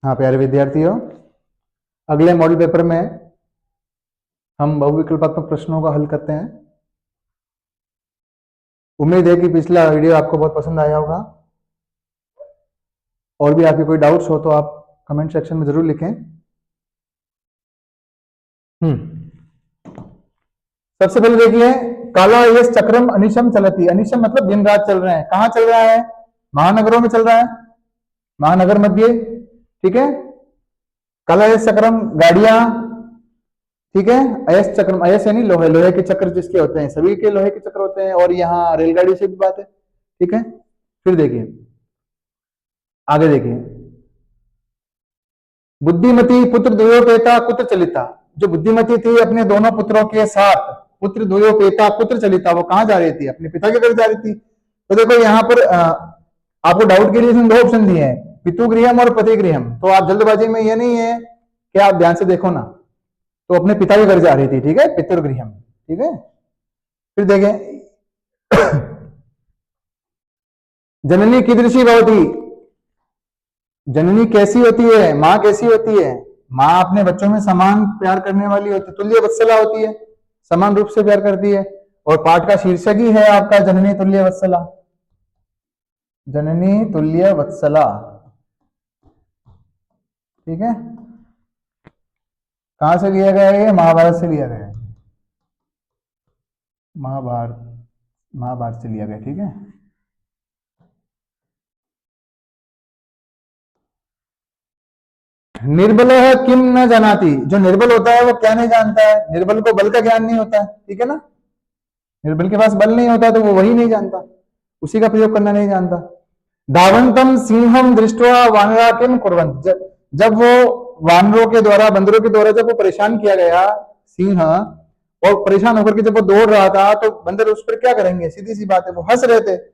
हाँ प्यारे विद्यार्थियों, अगले मॉडल पेपर में हम बहुविकल्पात्मक प्रश्नों का हल करते हैं। उम्मीद है कि पिछला वीडियो आपको बहुत पसंद आया होगा। और भी आपके कोई डाउट्स हो तो आप कमेंट सेक्शन में जरूर लिखें। सबसे पहले देखिए, काला यश चक्रम अनिशम चलती। अनिशम मतलब दिन रात चल रहे हैं। कहाँ चल रहा है? महानगरों में चल रहा है, महानगर मध्य। ठीक है, काला यश चक्रम गाड़ियां। ठीक है, अयस चक्रम, अयस यानी लोहे, लोहे के चक्र जिसके होते हैं, सभी के लोहे के चक्र होते हैं। और यहाँ रेलगाड़ी से भी बात है। ठीक है, फिर देखिए आगे देखिए, बुद्धिमती पुत्र द्वयोपेता कुत्र चलिता। जो बुद्धिमती थी अपने दोनों पुत्रों के साथ, पुत्र द्वयोपेता कुत्र चलिता, वो कहाँ जा रही थी? अपने पिता के घर जा रही थी। तो देखो यहाँ पर आपको डाउट के लिए इसमें दो ऑप्शन दिए हैं, पितुगृहम और पतिगृहम। तो आप जल्दबाजी में, ये नहीं है कि आप ध्यान से देखो ना, तो अपने पिता के घर जा रही थी। ठीक है, पितृगृहम। ठीक है, फिर देखें जननी कीदृशी भवती। जननी कैसी होती है? माँ कैसी होती है? माँ अपने बच्चों में समान प्यार करने वाली होती है, तुल्य वत्सला होती है, समान रूप से प्यार करती है। और पाठ का शीर्षक ही है आपका जननी तुल्य वत्सला। जननी तुल्य वत्सला। ठीक है, कहां से लिया गया है? महाभारत से लिया गया है। महाभारत से लिया गया। ठीक है, निर्बल है किम न जानाति। जो निर्बल होता है वो क्या नहीं जानता है? निर्बल को बल का ज्ञान नहीं होता है। ठीक है ना, निर्बल के पास बल नहीं होता तो वो वही नहीं जानता, उसी का प्रयोग करना नहीं जानता। धावंतम सिंहम दृष्टवा वानरा किम कुर्वन्त। जब वो वानरों के द्वारा, बंदरों के द्वारा जब वो परेशान किया गया सिंह, और परेशान होकर के जब वो दौड़ रहा था, तो बंदर उस पर क्या करेंगे? सीधी सी बात है, वो हंस रहे थे, है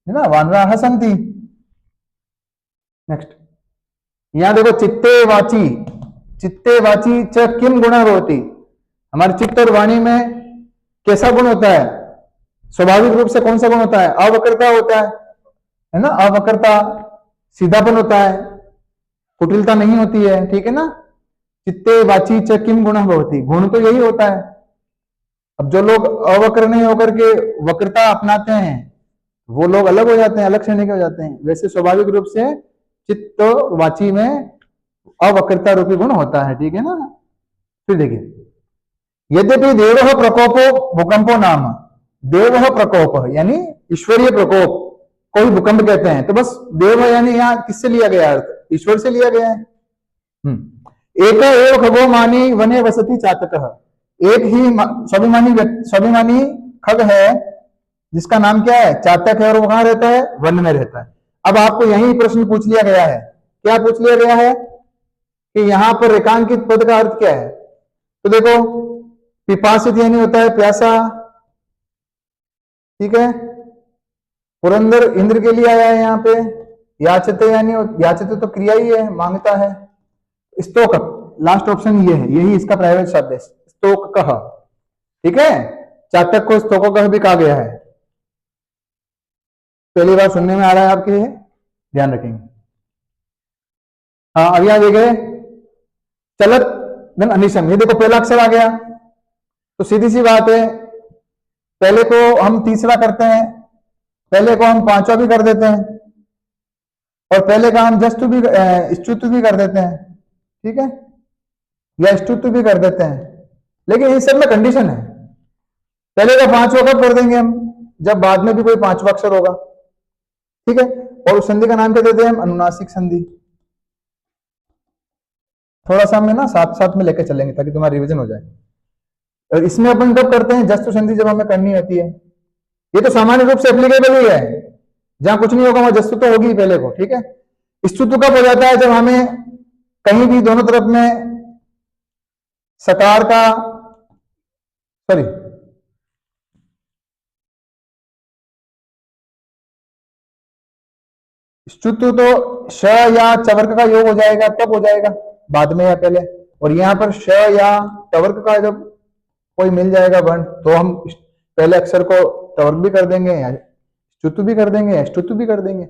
ना, वानरा हसंती। नेक्स्ट, यहां देखो, चित्ते वाची च किम गुण होती। हमारे चित्त और वाणी में कैसा गुण होता है? स्वाभाविक रूप से कौन सा गुण होता है? अवक्रता होता है ना, अवक्रता, सीधापन होता है, कुटिलता नहीं होती है। ठीक है ना, चित्ते वाची च किम गुण होती, गुण तो यही होता है। अब जो लोग अवक्र नहीं होकर के वक्रता अपनाते हैं, वो लोग अलग हो जाते हैं, अलग श्रेणी के हो जाते हैं। वैसे स्वाभाविक रूप से चित्त वाची में अवक्रता रूपी गुण होता है। ठीक है ना, फिर देखिए, यद्यपि देव प्रकोपो भूकंपो नाम। देव प्रकोप यानी ईश्वरीय प्रकोप को ही भूकंप कहते हैं। तो बस देव यानी यहाँ किससे लिया गया अर्थ? ईश्वर से लिया गया है। एक एव खगो मानी वने वसति चातक। एक ही स्वाभिमानी खग है जिसका नाम क्या है? चातक है, और वो कहां रहता है? वन में रहता है। अब आपको यही प्रश्न पूछ लिया गया है। क्या पूछ लिया गया है कि यहां पर रेखांकित पद का अर्थ क्या है? तो देखो, पिपासित यानी होता है प्यासा। ठीक है, पुरंदर इंद्र के लिए आया है यहाँ पे। याचते यानी, याचते तो क्रिया ही है, मांगता है। स्तोक, लास्ट ऑप्शन ये है, यही इसका प्राइवेट शब्द है, स्तोक कह। ठीक है, चातक को स्तोक कह भी कहा गया है। पहली बार सुनने में आ रहा है आपके, ध्यान रखेंगे। हाँ, अब यहां देखे, चलत धन अनिशम। ये देखो पहला अक्षर आ गया, तो सीधी सी बात है, पहले को हम तीसरा करते हैं, पहले को हम पांचवा भी कर देते हैं, और पहले का हम जस्तु भी, स्तुत्व भी कर देते हैं। ठीक है, या स्तुत्व भी कर देते हैं। लेकिन इस सब में कंडीशन है, पहले का पांचवा कब कर देंगे हम? जब बाद में भी कोई पांचवा अक्षर होगा। ठीक है, और उस संधि का नाम क्या देते हैं हम? अनुनासिक संधि। थोड़ा सा हमें ना साथ साथ में लेकर चलेंगे ताकि तुम्हारा रिवीजन हो जाए। और इसमें अपन कब करते हैं? जस्तु संधि जब हमें करनी होती है। ये तो सामान्य रूप से एप्लीकेबल ही है, जहां कुछ नहीं होगा वहां जस्तु तो होगी पहले को। ठीक है, स्तुत्व कब हो जाता है? जब हमें कहीं भी दोनों तरफ में सकार का, सॉरी, स्तुत्व तो श या चवर्ग का योग हो जाएगा, तब हो जाएगा, बाद में या पहले। और यहां पर श या टवर्ग का जब कोई मिल जाएगा वर्ण, तो हम पहले अक्षर को टवर्ग भी कर देंगे, या स्तुत्व भी कर देंगे, या स्तुत्व भी कर देंगे।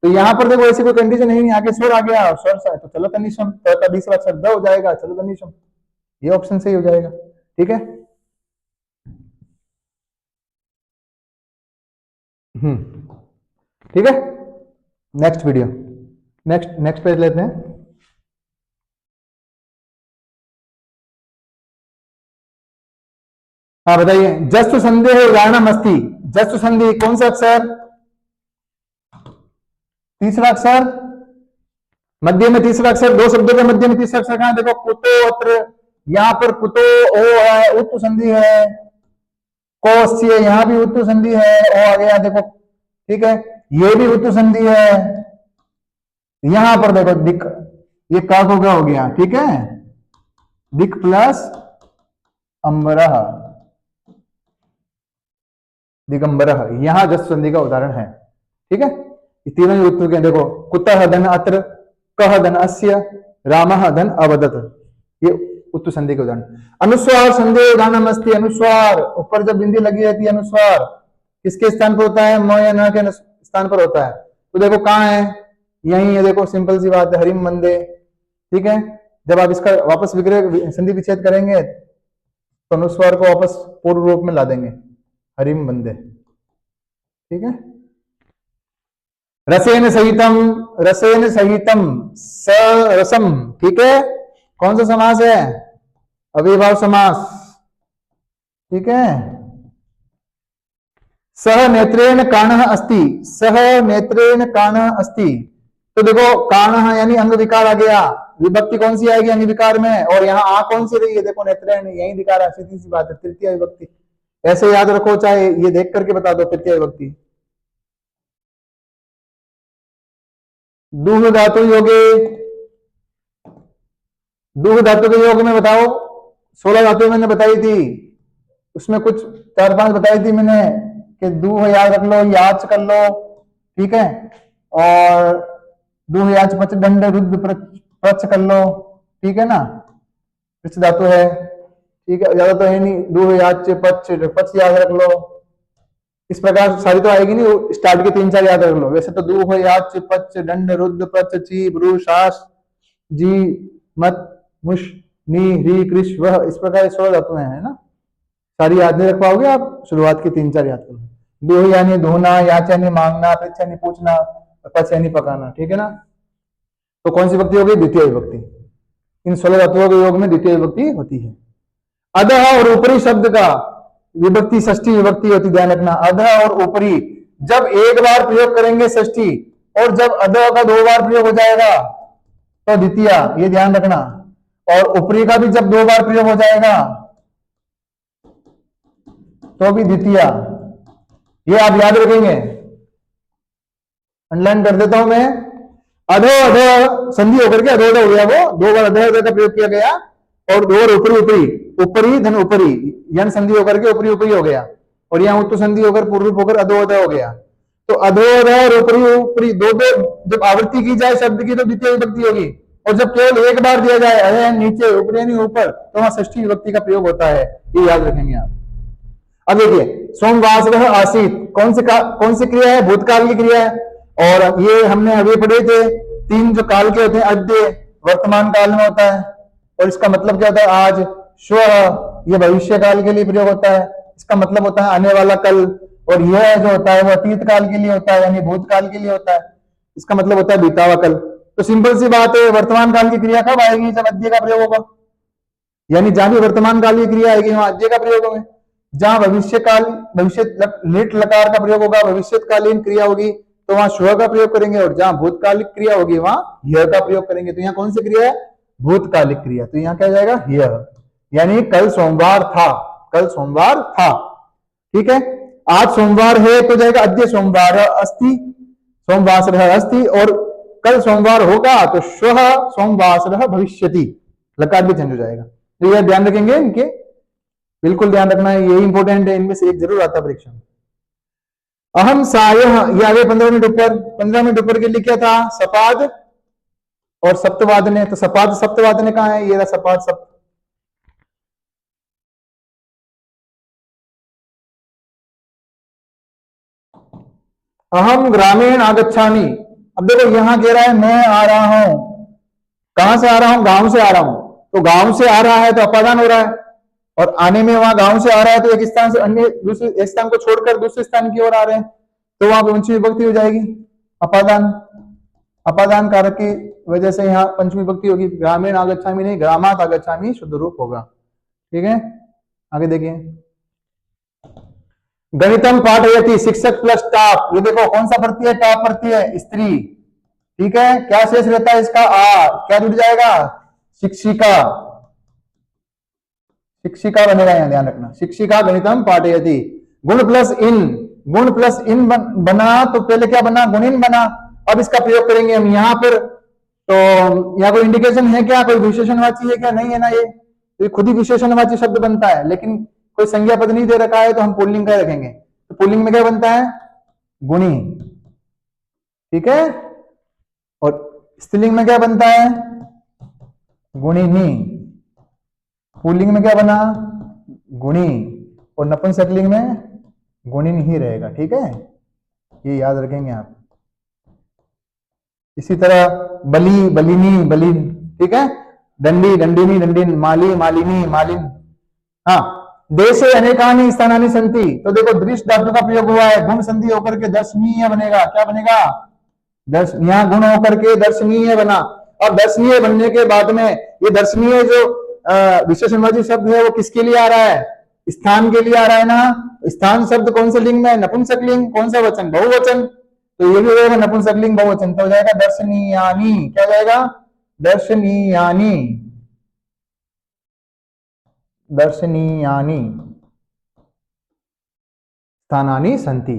तो यहाँ पर देखो ऐसी कोई कंडीशन नहीं, आगे स्वर आ गया, स्वर सा है तो चलो तनिषम, तो दूसरा अक्षर द हो जाएगा, चलो तनिषम, ये ऑप्शन सही हो जाएगा। ठीक है। ठीक है। Next video, next next page लेते हैं। हाँ बताइए, जस्तु संधि है उदाहरण मस्ती, जस्तु संधि कौन सा अक्षर, तीसरा अक्षर, मध्य में तीसरा अक्षर, दो शब्दों के मध्य में तीसरा अक्षर कहां, देखो कुतो अत्र, यहां पर कुतो ओ है, उत्तु संधि है, कोस्य यहां भी उत्तु संधि है, ओ आ गया देखो। ठीक है, ये भी उत्तु संधि है, यहां पर देखो दिक, ये का हो गया। ठीक है, दिक प्लस अंबरह, दिगंबरह, यहां जस संधि का उदाहरण है। ठीक है, ये तीनों उत्तर के देखो, कुतः धन अत्र, कह धन अस्य, रामः धन अवदत, ये उत्तर संधि के उदाहरण। अनुस्वार संधि उदाहरण अस्ति, अनुस्वार ऊपर जब बिंदी लगी रहती है, अनुस्वार किसके स्थान पर होता है, म या न के स्थान पर होता है। तो देखो कहाँ है, यही है, देखो सिंपल सी बात है, हरिम मंदे। ठीक है, जब आप इसका वापस विग्रह संधि विच्छेद करेंगे तो अनुस्वार को वापस पूर्व रूप में ला देंगे, हरिम बंदे। ठीक है, रसेन सहितम, रसेन सहितम सरसम। ठीक है, कौन सा समास है, अविभाव समास। ठीक है, सह नेत्रेण काणः अस्ति, सह नेत्रेण काणः अस्ति, तो देखो काणः यानी अंग विकार आ गया, विभक्ति कौन सी आएगी अंग विकार में, और यहाँ आ कौन सी रही है, देखो नेत्रेण यही दिखा रहा है, सीधी सी बात है, तृतीय विभक्ति। ऐसे याद रखो, चाहे ये देख करके बता दो तृतीय विभक्ति। दूह धातु योगे, दूह धातु के योग में बताओ, 16 धातु मैंने बताई थी, उसमें कुछ 4-5 बताई थी मैंने कि दूह याद रख लो, याच कर लो। ठीक है, और दूह याच पच दंड रुद्ध प्रच कर लो। ठीक है ना, पृछ धातु है। ठीक है, ज्यादा तो है नहीं, दूह याच पच पच याद रख लो, इस प्रकार सारी तो आएगी नहीं, स्टार्ट के 3-4 याद रख लो। वैसे तो दूह याच पच दंड रुद्ध प्रच ची ब्रू शास जी मत मुश नी री कृष वह, इस प्रकार 16 धातुएं हैं ना, सारी याद नहीं रख पाओगे आप, शुरुआत की 3-4 याद करो। दूह यानी धोना, याच यानी मांगना, पृछ यानी पूछना, पच यानी पकाना। ठीक है ना, तो कौन सी विभक्ति होगी, द्वितीय विभक्ति। इन 16 धातुओं के योग में द्वितीय विभक्ति होती है। अधः और ऊपरी शब्द का विभक्ति षष्ठी विभक्ति होती, ध्यान रखना। अधः और ऊपरी जब एक बार प्रयोग करेंगे षष्ठी, और जब अधः का 2 बार प्रयोग हो जाएगा तो द्वितीय, ये ध्यान रखना। और ऊपरी का भी जब 2 बार प्रयोग हो जाएगा तो भी द्वितीय, ये आप याद रखेंगे, अंडरलाइन कर देता हूं मैं। अधो अधो संधि होकर के अधो हो गया, वो 2 बार अधो का प्रयोग किया गया, और 2 बार ऊपरी ऊपरी, ऊपरी धन ऊपरी, यन संधि होकर के ऊपरी ऊपरी हो गया, और यहाँ उत्तु संधि होकर पूर्व होकर अधो अधो हो गया। तो अधो अधो और ऊपरी ऊपरी दो जब आवृत्ति की जाए शब्द की तो द्वितीय विभक्ति होगी, और जब केवल एक बार दिया जाए अधः नीचे ऊपरी यानी ऊपर, तो वहां षष्ठी विभक्ति का प्रयोग होता है, ये याद रखेंगे आप। अब देखिए, सोमवासरः आसीत, कौन सी क्रिया है, भूतकाल की क्रिया है, और ये हमने अभी पढ़े थे, 3 जो काल के होते हैं, अद्य वर्तमान काल में होता है, और इसका मतलब क्या होता है, आज, श्वः ये भविष्य काल के लिए प्रयोग होता है, इसका मतलब होता है आने वाला कल, और यह जो होता है वो अतीत काल के लिए होता है, यानी भूतकाल के लिए होता है, इसका मतलब होता है बीता हुआ कल। तो सिंपल सी बात है, वर्तमान काल की क्रिया कब आएगी, जब अद्य का प्रयोग होगा, यानी जहां भी वर्तमान काल की क्रिया आएगी वहां अद्य का प्रयोग होगा। जहां भविष्य काल, भविष्य लिट लकार का प्रयोग होगा, भविष्यकालीन क्रिया होगी, तो वहां श्व का प्रयोग करेंगे, और जहां भूतकालिक क्रिया होगी वहां य का प्रयोग करेंगे। तो यहाँ कौन सी क्रिया है, भूतकालिक क्रिया, तो यहाँ क्या जाएगा, य, यानी कल सोमवार था, कल सोमवार था। ठीक है, आज सोमवार है तो जाएगा अद्य सोमवार अस्ति, सोमवासरः अस्ति, और कल सोमवार होगा तो श्वः सोमवासरः भविष्यति, लकार भी चेंज हो जाएगा। तो यह ध्यान रखेंगे, इनके बिल्कुल ध्यान रखना है, यही इंपॉर्टेंट है, इनमें से एक जरूर आता है परीक्षा में। अहम सायः, ये आगे 15 मिनट ऊपर के लिए क्या था, सपाद और सप्तवादने, तो सपाद सप्तवादने कहाँ है, ये रहा सपाद सप्त। अहम ग्रामीण आगच्छामि, अब देखो यहां कह रहा है मैं आ रहा हूं, कहां से आ रहा हूं, गांव से आ रहा हूं, तो गांव से आ रहा है तो अपादान हो रहा है, और आने में वहां गांव से आ रहा है तो एक स्थान से अन्य दूसरे एक स्थान को छोड़कर दूसरे स्थान की ओर आ रहे हैं, तो वहां पे पंचमी विभक्ति हो जाएगी अपादान। अपादान कारक की वजह से यहाँ पंचमी विभक्ति होगी, ग्रामीण आगच्छामि नहीं, ग्रामात आगच्छामि शुद्ध रूप होगा। ठीक है, आगे देखिए, गणितम पाठयति, शिक्षक प्लस टाप, ये देखो कौन सा प्रत्यय, टाप प्रत्यय, स्त्री। ठीक है, क्या शेष रहता है इसका, आ, क्या जुड़ जाएगा, शिक्षिका, शिक्षिका बनेगा, यहां ध्यान रखना, शिक्षिका गणितम पाठयति। गुण प्लस इन, गुण प्लस इन बना तो पहले क्या बना, गुणिन बना। अब इसका प्रयोग करेंगे हम यहां पर, तो यहाँ कोई इंडिकेशन है क्या, कोई विशेषणवाची है क्या, नहीं है ना, ये खुद ही विशेषणवाची शब्द बनता है, लेकिन कोई संज्ञा पद नहीं दे रखा है तो हम पुल्लिंग का रखेंगे, तो पुल्लिंग में क्या बनता है, गुणी। ठीक है, और स्त्रीलिंग में क्या बनता है, गुणिनी। पुल्लिंग में क्या बना, गुणी, और नपुंसकलिंग में गुणिन ही रहेगा। ठीक है, ये याद रखेंगे आप। इसी तरह बली, बलिनी, बलिन। ठीक है, दंडी, दंडिनी, दंडिन, माली, मालिनी, मालिन। हाँ, देशे अनेकानि स्थानानि संति, तो देखो दृष्ट धातु का प्रयोग हुआ है, गुण संधि होकर के दर्शनीय बनेगा, क्या बनेगा, यहाँ गुण होकर के दर्शनीय बना। अब दर्शनीय बनने के बाद में ये दर्शनीय जो विशेषणवाची शब्द है वो किसके लिए आ रहा है, स्थान के लिए आ रहा है ना। स्थान शब्द कौन से लिंग में है, नपुंसक लिंग, कौन सा वचन, बहुवचन, तो ये भी हो जाएगा नपुंसक लिंग बहुवचन, तो हो जाएगा दर्शनीयानि, क्या हो जाएगा, दर्शनीयानि, दर्शनीयानि स्थानानि संति।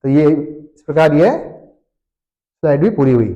तो ये इस प्रकार ये स्लाइड भी पूरी हुई।